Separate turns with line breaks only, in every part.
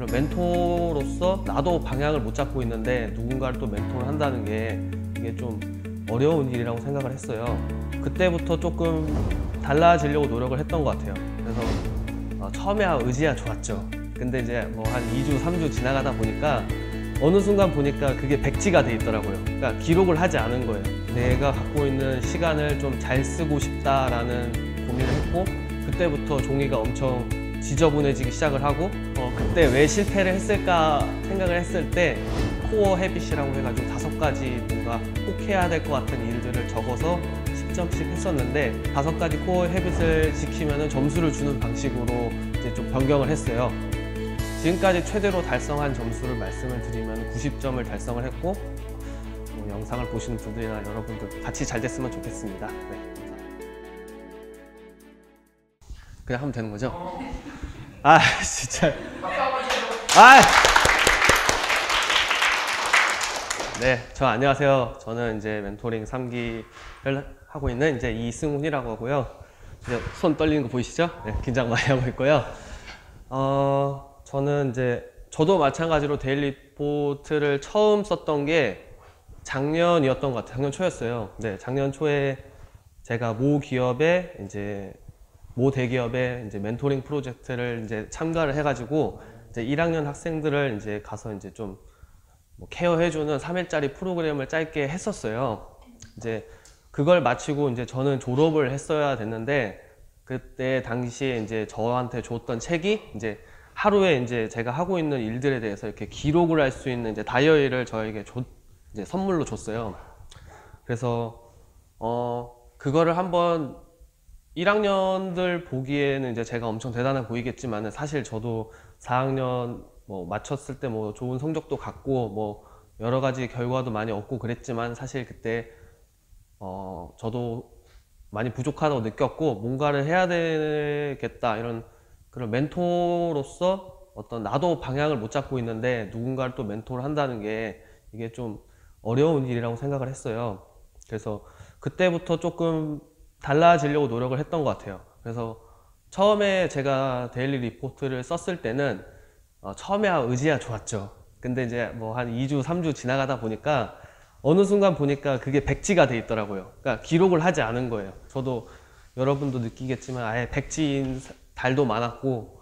그런 멘토로서 나도 방향을 못 잡고 있는데 누군가를 또 멘토를 한다는 게 이게 좀 어려운 일이라고 생각을 했어요. 그때부터 조금 달라지려고 노력을 했던 것 같아요. 그래서 처음에야 의지야 좋았죠. 근데 이제 뭐 한 2주, 3주 지나가다 보니까 어느 순간 보니까 그게 백지가 돼 있더라고요. 그러니까 기록을 하지 않은 거예요. 내가 갖고 있는 시간을 좀 잘 쓰고 싶다라는 고민을 했고, 그때부터 종이가 엄청 지저분해지기 시작을 하고, 그때 왜 실패를 했을까 생각을 했을 때 코어 헤빗이라고 해가지고 5가지 뭔가 꼭 해야 될 것 같은 일들을 적어서 10점씩 했었는데, 5가지 코어 헤빗을 지키면 점수를 주는 방식으로 이제 좀 변경을 했어요. 지금까지 최대로 달성한 점수를 말씀을 드리면 90점을 달성을 했고, 영상을 보시는 분들이나 여러분들 같이 잘 됐으면 좋겠습니다. 네. 그냥 하면 되는 거죠? 아, 진짜. 아! 네, 안녕하세요. 저는 이제 멘토링 3기를 하고 있는 이제 이승훈이라고 하고요. 이제 손 떨리는 거 보이시죠? 네, 긴장 많이 하고 있고요. 저는 이제 저도 마찬가지로 데일리 리포트를 처음 썼던 게 작년이었던 것 같아요. 작년 초였어요. 네, 작년 초에 제가 모 대기업의 이제 멘토링 프로젝트를 이제 참가를 해가지고 이제 1학년 학생들을 이제 가서 이제 좀 케어해주는 3일짜리 프로그램을 짧게 했었어요. 이제 그걸 마치고 이제 저는 졸업을 했어야 됐는데, 그때 당시에 이제 저한테 줬던 책이 이제 하루에 이제 제가 하고 있는 일들에 대해서 이렇게 기록을 할 수 있는 이제 다이어리를 저에게 이제 선물로 줬어요. 그래서 그거를 한번 1학년들 보기에는 이제 제가 엄청 대단해 보이겠지만, 사실 저도 4학년 마쳤을 때 좋은 성적도 갖고 여러 가지 결과도 많이 얻고 그랬지만, 사실 그때 저도 많이 부족하다고 느꼈고, 뭔가를 해야 되겠다, 이런 그런 멘토로서 어떤 나도 방향을 못 잡고 있는데 누군가를 또 멘토를 한다는 게 이게 좀 어려운 일이라고 생각을 했어요. 그래서 그때부터 조금 달라지려고 노력을 했던 것 같아요. 그래서 처음에 제가 데일리 리포트를 썼을 때는 처음에야 의지야 좋았죠. 근데 이제 한 2주, 3주 지나가다 보니까 어느 순간 보니까 그게 백지가 돼 있더라고요. 그러니까 기록을 하지 않은 거예요. 저도 여러분도 느끼겠지만 아예 백지인 달도 많았고,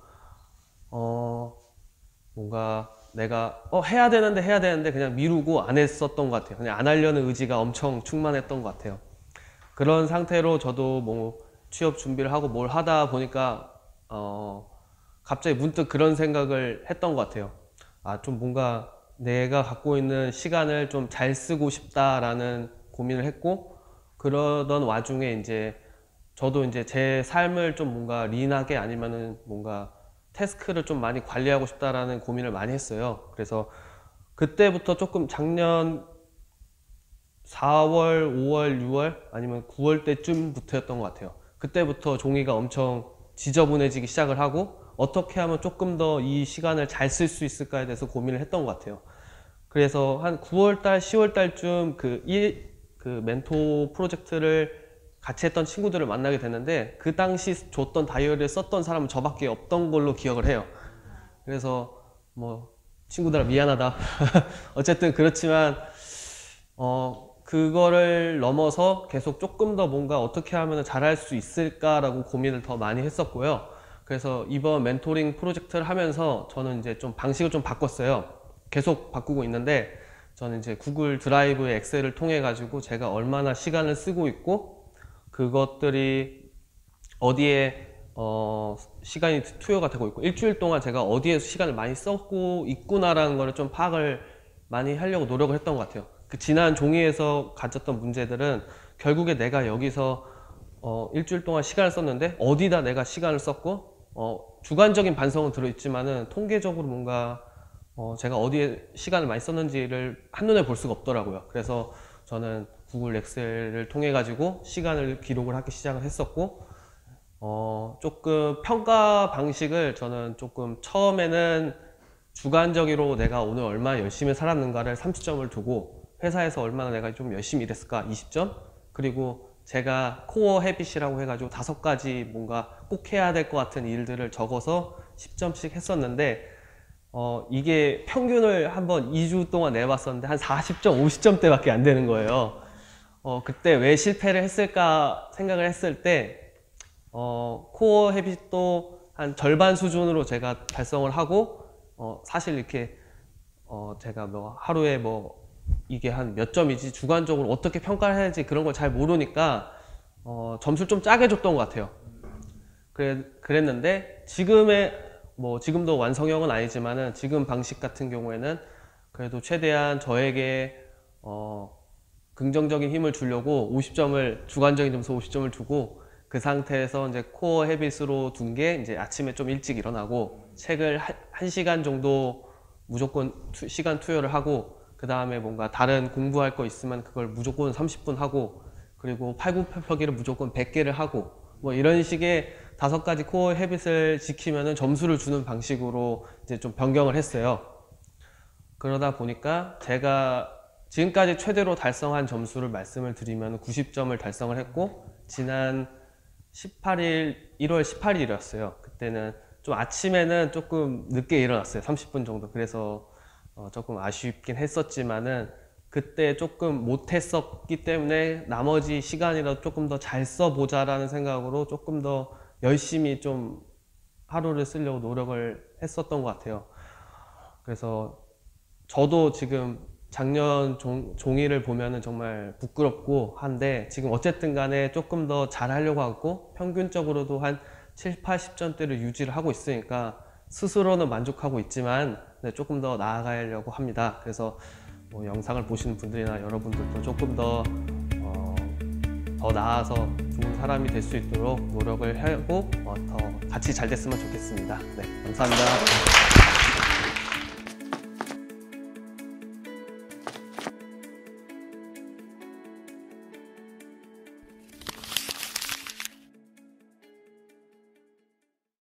뭔가 내가 해야 되는데 그냥 미루고 안 했었던 것 같아요. 그냥 안 하려는 의지가 엄청 충만했던 것 같아요. 그런 상태로 저도 취업 준비를 하고 뭘 하다 보니까 갑자기 문득 그런 생각을 했던 것 같아요. 좀 뭔가 내가 갖고 있는 시간을 좀 잘 쓰고 싶다라는 고민을 했고, 그러던 와중에 이제 저도 이제 제 삶을 좀 뭔가 린하게, 아니면은 뭔가 태스크를 좀 많이 관리하고 싶다라는 고민을 많이 했어요. 그래서 그때부터 조금 작년 4월, 5월, 6월 아니면 9월 때쯤부터였던 것 같아요. 그때부터 종이가 엄청 지저분해지기 시작을 하고, 어떻게 하면 조금 더 이 시간을 잘 쓸 수 있을까에 대해서 고민을 했던 것 같아요. 그래서 한 9월달, 10월달쯤 그 멘토 프로젝트를 같이 했던 친구들을 만나게 됐는데, 그 당시 줬던 다이어리를 썼던 사람은 저밖에 없던 걸로 기억을 해요. 그래서 친구들아 미안하다. 어쨌든 그렇지만 그거를 넘어서 계속 조금 더 뭔가 어떻게 하면 잘할 수 있을까라고 고민을 더 많이 했었고요. 그래서 이번 멘토링 프로젝트를 하면서 저는 이제 좀 방식을 좀 바꿨어요. 계속 바꾸고 있는데, 저는 이제 구글 드라이브의 엑셀을 통해 가지고 제가 얼마나 시간을 쓰고 있고, 그것들이 어디에 시간이 투여가 되고 있고, 일주일 동안 제가 어디에 시간을 많이 썼고 있구나라는 거를 좀 파악을 많이 하려고 노력을 했던 것 같아요. 그 지난 종이에서 가졌던 문제들은 결국에 내가 여기서 일주일 동안 시간을 썼는데 어디다 내가 시간을 썼고, 주관적인 반성은 들어있지만은 통계적으로 뭔가 제가 어디에 시간을 많이 썼는지를 한눈에 볼 수가 없더라고요. 그래서 저는 구글 엑셀을 통해 가지고 시간을 기록을 하기 시작을 했었고, 조금 평가 방식을 저는 조금 처음에는 주관적으로 내가 오늘 얼마나 열심히 살았는가를 30점을 두고, 회사에서 얼마나 내가 좀 열심히 일했을까 20점, 그리고 제가 코어 헤빗이라고 해가지고 5가지 뭔가 꼭 해야 될 것 같은 일들을 적어서 10점씩 했었는데, 이게 평균을 한번 2주 동안 내봤었는데 한 40점, 50점대밖에 안 되는 거예요. 그때 왜 실패를 했을까 생각을 했을 때 코어 헤빗도 한 절반 수준으로 제가 달성을 하고 사실 이렇게 제가 뭐 하루에 뭐 이게 한 몇 점이지 주관적으로 어떻게 평가를 해야지 그런 걸 잘 모르니까 점수를 좀 짜게 줬던 것 같아요. 그랬는데 지금도 완성형은 아니지만은 지금 방식 같은 경우에는 그래도 최대한 저에게 긍정적인 힘을 주려고 50점을 주관적인 점수 50점을 주고 그 상태에서 이제 코어 헤빗으로 둔 게 이제 아침에 좀 일찍 일어나고 책을 1시간 정도 무조건 시간 투여를 하고 그 다음에 뭔가 다른 공부할 거 있으면 그걸 무조건 30분 하고 그리고 팔굽혀펴기를 무조건 100개를 하고 뭐 이런 식의 5가지 코어 헤빗을 지키면은 점수를 주는 방식으로 이제 좀 변경을 했어요. 그러다 보니까 제가 지금까지 최대로 달성한 점수를 말씀을 드리면 90점을 달성을 했고 지난 1월 18일이었어요. 그때는 좀 아침에는 조금 늦게 일어났어요. 30분 정도. 그래서 조금 아쉽긴 했었지만은 그때 조금 못했었기 때문에 나머지 시간이라도 조금 더 잘 써보자라는 생각으로 조금 더 열심히 좀 하루를 쓰려고 노력을 했었던 것 같아요. 그래서 저도 지금 작년 종이를 보면은 정말 부끄럽고 한데 지금 어쨌든 간에 조금 더 잘하려고 하고 평균적으로도 한 7, 80점대를 유지를 하고 있으니까 스스로는 만족하고 있지만 조금 더 나아가려고 합니다. 그래서 뭐 영상을 보시는 분들이나 여러분들도 조금 더 나아서 좋은 사람이 될 수 있도록 노력을 하고 더 같이 잘 됐으면 좋겠습니다. 네, 감사합니다.